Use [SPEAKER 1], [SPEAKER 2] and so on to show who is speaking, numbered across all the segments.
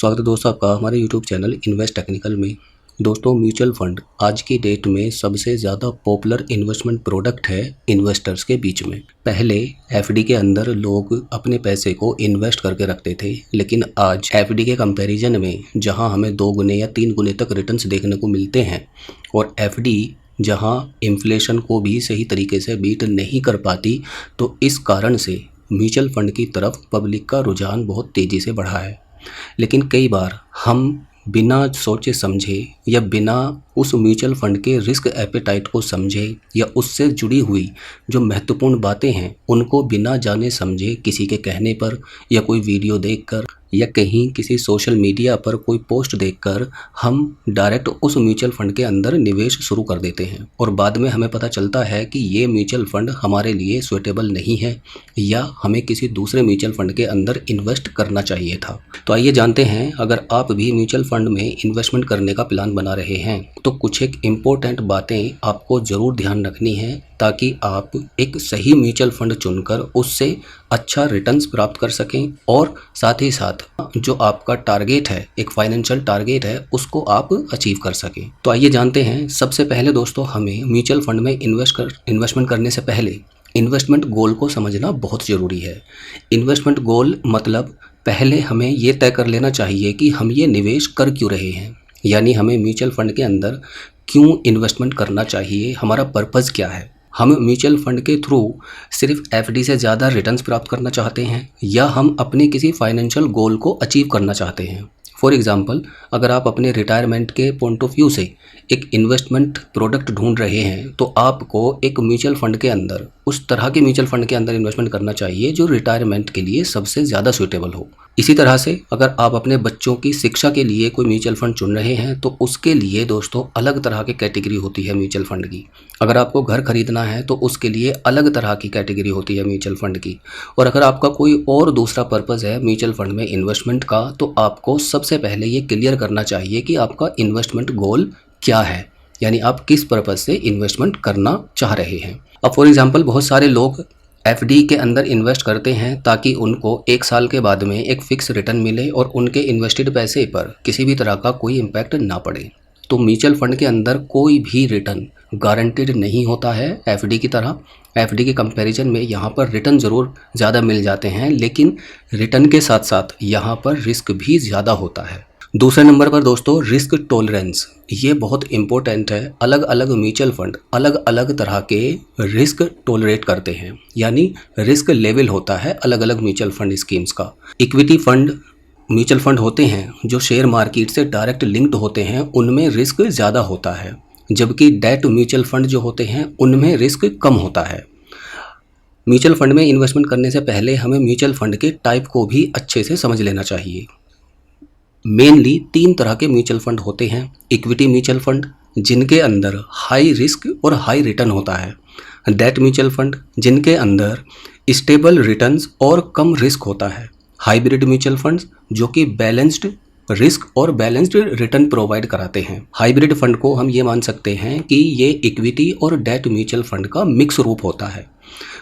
[SPEAKER 1] स्वागत है दोस्तों आपका हमारे यूट्यूब चैनल इन्वेस्ट टेक्निकल में। दोस्तों म्यूचुअल फंड आज की डेट में सबसे ज़्यादा पॉपुलर इन्वेस्टमेंट प्रोडक्ट है इन्वेस्टर्स के बीच में। पहले एफडी के अंदर लोग अपने पैसे को इन्वेस्ट करके रखते थे, लेकिन आज एफडी के कंपैरिजन में जहां हमें 2 गुने या 3 गुने तक रिटर्न्स देखने को मिलते हैं और एफडी जहां इन्फ्लेशन को भी सही तरीके से बीट नहीं कर पाती, तो इस कारण से म्यूचुअल फंड की तरफ पब्लिक का रुझान बहुत तेज़ी से बढ़ा है। लेकिन कई बार हम बिना सोचे समझे या बिना उस म्यूचुअल फंड के रिस्क एपेटाइट को समझे या उससे जुड़ी हुई जो महत्वपूर्ण बातें हैं उनको बिना जाने समझे किसी के कहने पर या कोई वीडियो देखकर या कहीं किसी सोशल मीडिया पर कोई पोस्ट देखकर हम डायरेक्ट उस म्यूचुअल फंड के अंदर निवेश शुरू कर देते हैं और बाद में हमें पता चलता है कि ये म्यूचुअल फंड हमारे लिए सुइटेबल नहीं है या हमें किसी दूसरे म्यूचुअल फंड के अंदर इन्वेस्ट करना चाहिए था। तो आइए जानते हैं, अगर आप भी म्यूचुअल फंड में इन्वेस्टमेंट करने का प्लान बना रहे हैं तो कुछ एक इम्पोर्टेंट बातें आपको ज़रूर ध्यान रखनी है ताकि आप एक सही म्यूचुअल फंड चुनकर उससे अच्छा रिटर्न्स प्राप्त कर सकें और साथ ही साथ जो आपका टारगेट है, एक फाइनेंशियल टारगेट है, उसको आप अचीव कर सकें। तो आइए जानते हैं। सबसे पहले दोस्तों हमें म्यूचुअल फंड में इन्वेस्टमेंट करने से पहले इन्वेस्टमेंट गोल को समझना बहुत ज़रूरी है। इन्वेस्टमेंट गोल मतलब पहले हमें ये तय कर लेना चाहिए कि हम ये निवेश कर क्यों रहे हैं, यानी हमें म्यूचुअल फंड के अंदर क्यों इन्वेस्टमेंट करना चाहिए, हमारा पर्पज़ क्या है। हम म्यूचुअल फंड के थ्रू सिर्फ एफडी से ज़्यादा रिटर्न्स प्राप्त करना चाहते हैं या हम अपने किसी फाइनेंशियल गोल को अचीव करना चाहते हैं। फॉर एग्ज़ाम्पल, अगर आप अपने रिटायरमेंट के पॉइंट ऑफ व्यू से एक इन्वेस्टमेंट प्रोडक्ट ढूंढ रहे हैं तो आपको एक म्यूचुअल फंड के अंदर, उस तरह के म्यूचुअल फंड के अंदर इन्वेस्टमेंट करना चाहिए जो रिटायरमेंट के लिए सबसे ज़्यादा सूटेबल हो। इसी तरह से अगर आप अपने बच्चों की शिक्षा के लिए कोई म्यूचुअल फंड चुन रहे हैं तो उसके लिए दोस्तों अलग तरह की कैटेगरी होती है म्यूचुअल फंड की। अगर आपको घर खरीदना है तो उसके लिए अलग तरह की कैटेगरी होती है म्यूचुअल फंड की। और अगर आपका कोई और दूसरा पर्पज़ है म्यूचुअल फंड में इन्वेस्टमेंट का, तो आपको सबसे पहले ये क्लियर करना चाहिए कि आपका इन्वेस्टमेंट गोल क्या है, यानी आप किस पर्पज़ से इन्वेस्टमेंट करना चाह रहे हैं। अब फॉर एग्जांपल बहुत सारे लोग एफडी के अंदर इन्वेस्ट करते हैं ताकि उनको 1 साल के बाद में एक फ़िक्स रिटर्न मिले और उनके इन्वेस्टेड पैसे पर किसी भी तरह का कोई इम्पैक्ट ना पड़े। तो म्यूचुअल फंड के अंदर कोई भी रिटर्न गारंटेड नहीं होता है एफडी की तरह। एफडी के कंपैरिजन में यहाँ पर रिटर्न ज़रूर ज़्यादा मिल जाते हैं, लेकिन रिटर्न के साथ साथ यहाँ पर रिस्क भी ज़्यादा होता है। दूसरे नंबर पर दोस्तों रिस्क टॉलरेंस, ये बहुत इम्पोर्टेंट है। अलग अलग म्यूचुअल फंड अलग अलग तरह के रिस्क टॉलरेट करते हैं, यानी रिस्क लेवल होता है अलग अलग म्यूचुअल फंड स्कीम्स का। इक्विटी फंड म्यूचुअल फंड होते हैं जो शेयर मार्केट से डायरेक्ट लिंक्ड होते हैं, उनमें रिस्क ज़्यादा होता है, जबकि डेट म्यूचुअल फंड जो होते हैं उनमें रिस्क कम होता है। म्यूचुअल फंड में इन्वेस्टमेंट करने से पहले हमें म्यूचुअल फंड के टाइप को भी अच्छे से समझ लेना चाहिए। मेनली 3 तरह के म्यूचुअल फंड होते हैं। इक्विटी म्यूचुअल फंड जिनके अंदर हाई रिस्क और हाई रिटर्न होता है। डेट म्यूचुअल फंड जिनके अंदर स्टेबल रिटर्न्स और कम रिस्क होता है। हाइब्रिड म्यूचुअल फंड्स जो कि बैलेंस्ड रिस्क और बैलेंस्ड रिटर्न प्रोवाइड कराते हैं। हाइब्रिड फंड को हम ये मान सकते हैं कि ये इक्विटी और डेट म्यूचुअल फंड का मिक्स रूप होता है।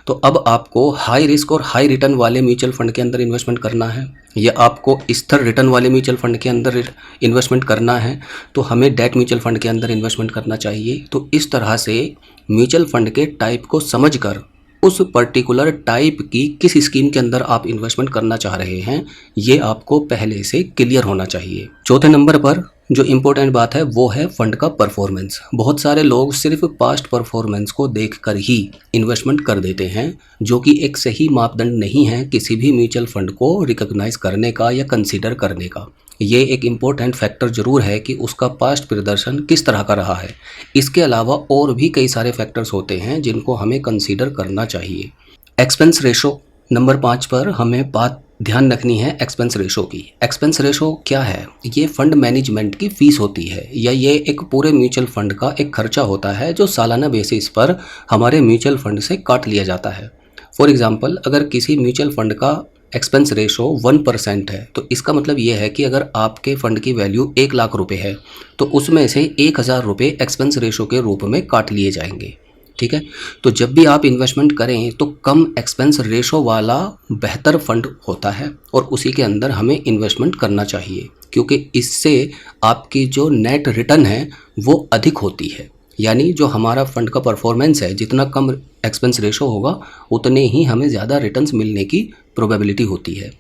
[SPEAKER 1] तो अब आपको हाई रिस्क और हाई रिटर्न वाले म्यूचुअल फंड के अंदर इन्वेस्टमेंट करना है या आपको स्थिर रिटर्न वाले म्यूचुअल फंड के अंदर इन्वेस्टमेंट करना है, तो हमें डेट म्यूचुअल फंड के अंदर इन्वेस्टमेंट करना चाहिए। तो इस तरह से म्यूचुअल फंड के टाइप को समझकर उस पर्टिकुलर टाइप की किस स्कीम के अंदर आप इन्वेस्टमेंट करना चाह रहे हैं, ये आपको पहले से क्लियर होना चाहिए। चौथे नंबर पर जो इम्पोर्टेंट बात है वो है फंड का परफॉर्मेंस। बहुत सारे लोग सिर्फ पास्ट परफॉर्मेंस को देखकर ही इन्वेस्टमेंट कर देते हैं, जो कि एक सही मापदंड नहीं है किसी भी म्यूचुअल फंड को रिकॉग्नाइज करने का या कंसीडर करने का। ये एक इम्पोर्टेंट फैक्टर ज़रूर है कि उसका पास्ट प्रदर्शन किस तरह का रहा है। इसके अलावा और भी कई सारे फैक्टर्स होते हैं जिनको हमें कंसीडर करना चाहिए। एक्सपेंस रेशो नंबर 5 पर हमें बात ध्यान रखनी है एक्सपेंस रेशो की। एक्सपेंस रेशो क्या है? ये फंड मैनेजमेंट की फ़ीस होती है या ये एक पूरे म्यूचुअल फंड का एक खर्चा होता है जो सालाना बेसिस पर हमारे म्यूचुअल फंड से काट लिया जाता है। फॉर एग्ज़ाम्पल, अगर किसी म्यूचुअल फंड का एक्सपेंस रेशो 1% है तो इसका मतलब ये है कि अगर आपके फ़ंड की वैल्यू 1 लाख रुपए है तो उसमें से 1000 रुपये एक्सपेंस रेशो के रूप में काट लिए जाएंगे। ठीक है। तो जब भी आप इन्वेस्टमेंट करें तो कम एक्सपेंस रेशो वाला बेहतर फंड होता है और उसी के अंदर हमें इन्वेस्टमेंट करना चाहिए, क्योंकि इससे आपकी जो नेट रिटर्न है वो अधिक होती है। यानी जो हमारा फंड का परफॉर्मेंस है, जितना कम एक्सपेंस रेशो होगा उतने ही हमें ज़्यादा रिटर्न्स मिलने की प्रोबेबिलिटी होती है।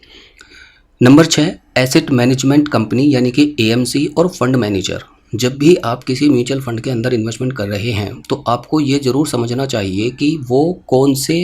[SPEAKER 1] नंबर 6, एसेट मैनेजमेंट कंपनी यानी कि एएमसी और फंड मैनेजर। जब भी आप किसी म्यूचुअल फंड के अंदर इन्वेस्टमेंट कर रहे हैं तो आपको ये ज़रूर समझना चाहिए कि वो कौन से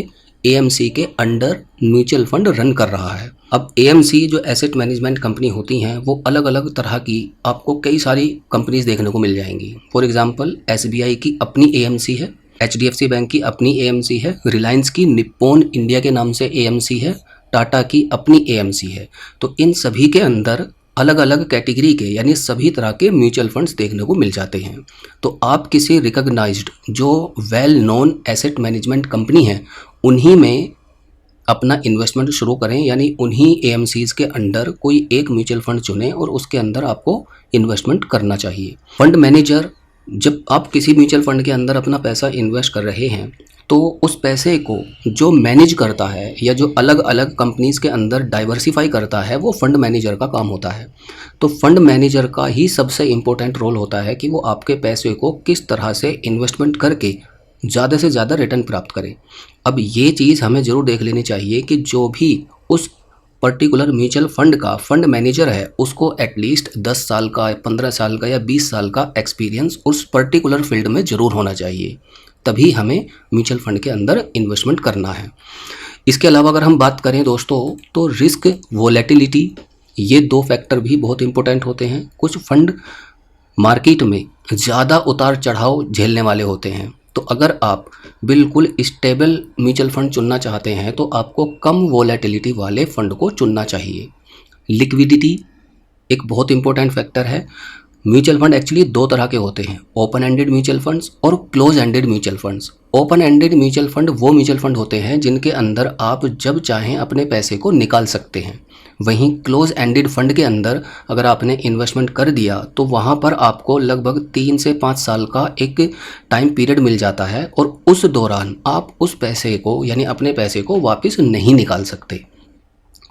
[SPEAKER 1] एएमसी के अंडर म्यूचुअल फंड रन कर रहा है। अब एएमसी जो एसेट मैनेजमेंट कंपनी होती हैं वो अलग अलग तरह की आपको कई सारी कंपनीज देखने को मिल जाएंगी। फॉर एग्जांपल एसबीआई की अपनी एएमसी है, एचडीएफसी बैंक की अपनी एएमसी है, रिलायंस की निप्पॉन इंडिया के नाम से एएमसी है, टाटा की अपनी एएमसी है। तो इन सभी के अंदर अलग अलग कैटेगरी के यानी सभी तरह के म्यूचुअल फंड्स देखने को मिल जाते हैं। तो आप किसी रिकॉग्नाइज्ड जो well known asset management company है उन्हीं में अपना इन्वेस्टमेंट शुरू करें, यानी उन्हीं एएमसीज के अंडर कोई एक म्यूचुअल फंड चुनें और उसके अंदर आपको इन्वेस्टमेंट करना चाहिए। फंड मैनेजर, जब आप किसी म्यूचुअल फंड के अंदर अपना पैसा इन्वेस्ट कर रहे हैं तो उस पैसे को जो मैनेज करता है या जो अलग अलग कंपनीज़ के अंदर डाइवर्सिफाई करता है वो फंड मैनेजर का काम होता है। तो फंड मैनेजर का ही सबसे इम्पोर्टेंट रोल होता है कि वो आपके पैसे को किस तरह से इन्वेस्टमेंट करके ज़्यादा से ज़्यादा रिटर्न प्राप्त करे। अब ये चीज़ हमें ज़रूर देख लेनी चाहिए कि जो भी उस पर्टिकुलर म्यूचुअल फंड का फंड मैनेजर है उसको एटलीस्ट 10 साल का, 15 साल का या 20 साल का एक्सपीरियंस उस पर्टिकुलर फील्ड में ज़रूर होना चाहिए, तभी हमें म्यूचुअल फंड के अंदर इन्वेस्टमेंट करना है। इसके अलावा अगर हम बात करें दोस्तों तो रिस्क, वोलेटिलिटी, ये 2 फैक्टर भी बहुत इंपॉर्टेंट होते हैं। कुछ फंड मार्केट में ज़्यादा उतार चढ़ाव झेलने वाले होते हैं, तो अगर आप बिल्कुल स्टेबल म्यूचुअल फंड चुनना चाहते हैं तो आपको कम वोलेटिलिटी वाले फंड को चुनना चाहिए। लिक्विडिटी एक बहुत इंपॉर्टेंट फैक्टर है। म्यूचुअल फंड एक्चुअली 2 तरह के होते हैं, ओपन एंडेड म्यूचुअल फंड्स और close ended mutual funds. Open ended mutual fund वो म्यूचुअल फंड होते हैं जिनके अंदर आप जब चाहें अपने पैसे को निकाल सकते हैं। वहीं क्लोज एंडेड फंड के अंदर अगर आपने इन्वेस्टमेंट कर दिया तो वहाँ पर आपको लगभग 3 से 5 साल का एक टाइम पीरियड मिल जाता है और उस दौरान आप उस पैसे को यानी अपने पैसे को वापस नहीं निकाल सकते।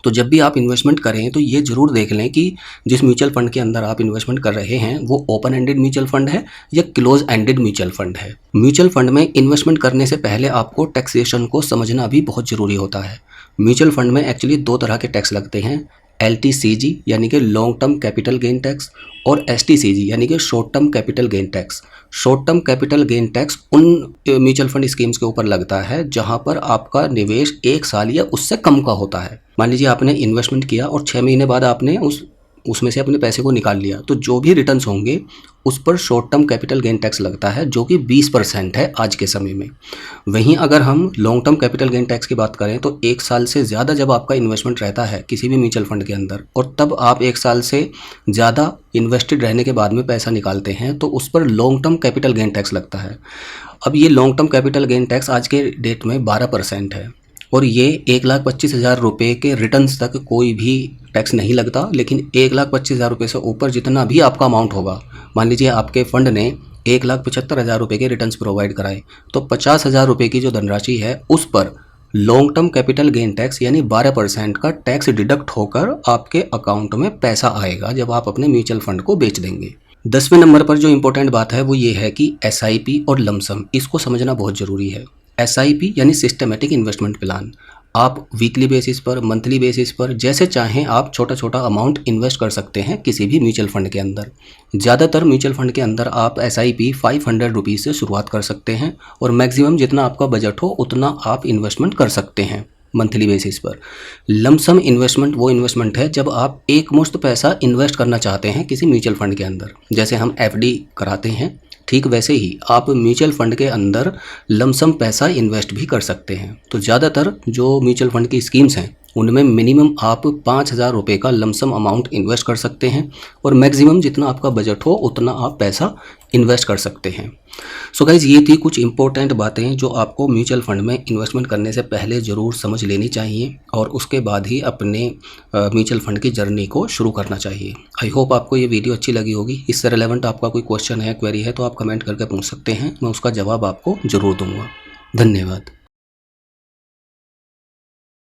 [SPEAKER 1] तो जब भी आप इन्वेस्टमेंट करें तो ये ज़रूर देख लें कि जिस म्यूचुअल फंड के अंदर आप इन्वेस्टमेंट कर रहे हैं वो ओपन एंडेड म्यूचुअल फंड है या क्लोज एंडेड म्यूचुअल फंड है। म्यूचुअल फंड में इन्वेस्टमेंट करने से पहले आपको टैक्सेशन को समझना भी बहुत ज़रूरी होता है। म्यूचुअल फंड में एक्चुअली 2 तरह के टैक्स लगते हैं, LTCG यानी कि long term capital gain tax और STCG यानी कि short term capital gain tax. Short term capital gain tax उन म्यूचुअल फंड स्कीम्स के ऊपर लगता है जहां पर आपका निवेश 1 साल या उससे कम का होता है। मान लीजिए आपने इन्वेस्टमेंट किया और 6 महीने बाद आपने उसमें से अपने पैसे को निकाल लिया, तो जो भी रिटर्न्स होंगे उस पर short term capital gain tax लगता है जो कि 20% है आज के समय में। वहीं अगर हम long term capital gain tax की बात करें तो 1 साल से ज़्यादा जब आपका इन्वेस्टमेंट रहता है किसी भी म्यूचुअल फंड के अंदर और तब आप 1 साल से ज़्यादा इन्वेस्टेड रहने के बाद में पैसा निकालते हैं तो उस पर long term capital gain tax लगता है। अब ये long term capital gain tax आज के डेट में 12% है और ये 1,25,000 रुपये के रिटर्न्स तक कोई भी टैक्स नहीं लगता। लेकिन 1,25,000 रुपये से ऊपर जितना भी आपका अमाउंट होगा, मान लीजिए आपके फंड ने 1,75,000 रुपये के रिटर्न्स प्रोवाइड कराए तो 50,000 रुपये की जो धनराशि है उस पर long term capital gain tax यानी 12% का टैक्स डिडक्ट होकर आपके अकाउंट में पैसा आएगा जब आप अपने म्यूचुअल फंड को बेच देंगे। 10वें नंबर पर जो इंपॉर्टेंट बात है वो ये है कि SIP और लमसम, इसको समझना बहुत ज़रूरी है। SIP यानी सिस्टमेटिक इन्वेस्टमेंट प्लान। आप वीकली बेसिस पर, मंथली बेसिस पर जैसे चाहें आप छोटा छोटा अमाउंट इन्वेस्ट कर सकते हैं किसी भी म्यूचुअल फंड के अंदर। ज़्यादातर म्यूचुअल फंड के अंदर आप SIP 500 रुपीज़ से शुरुआत कर सकते हैं और मैक्सिमम जितना आपका बजट हो उतना आप इन्वेस्टमेंट कर सकते हैं मंथली बेसिस पर। लमसम इन्वेस्टमेंट वो इन्वेस्टमेंट है जब आप एक मुश्त पैसा इन्वेस्ट करना चाहते हैं किसी म्यूचुअल फंड के अंदर, जैसे हम FD कराते हैं ठीक वैसे ही आप म्यूचुअल फंड के अंदर लमसम पैसा इन्वेस्ट भी कर सकते हैं। तो ज़्यादातर जो म्यूचुअल फंड की स्कीम्स हैं उनमें मिनिमम आप 5,000 रुपये का लमसम अमाउंट इन्वेस्ट कर सकते हैं और मैक्सिमम जितना आपका बजट हो उतना आप पैसा इन्वेस्ट कर सकते हैं। सो गाइज, ये थी कुछ इंपॉर्टेंट बातें जो आपको म्यूचुअल फंड में इन्वेस्टमेंट करने से पहले ज़रूर समझ लेनी चाहिए और उसके बाद ही अपने म्यूचुअल फंड की जर्नी को शुरू करना चाहिए। आई होप आपको ये वीडियो अच्छी लगी होगी। इससे रिलेवेंट आपका कोई क्वेश्चन है, क्वेरी है तो आप कमेंट करके पूछ सकते हैं, मैं उसका जवाब आपको ज़रूर दूंगा। धन्यवाद।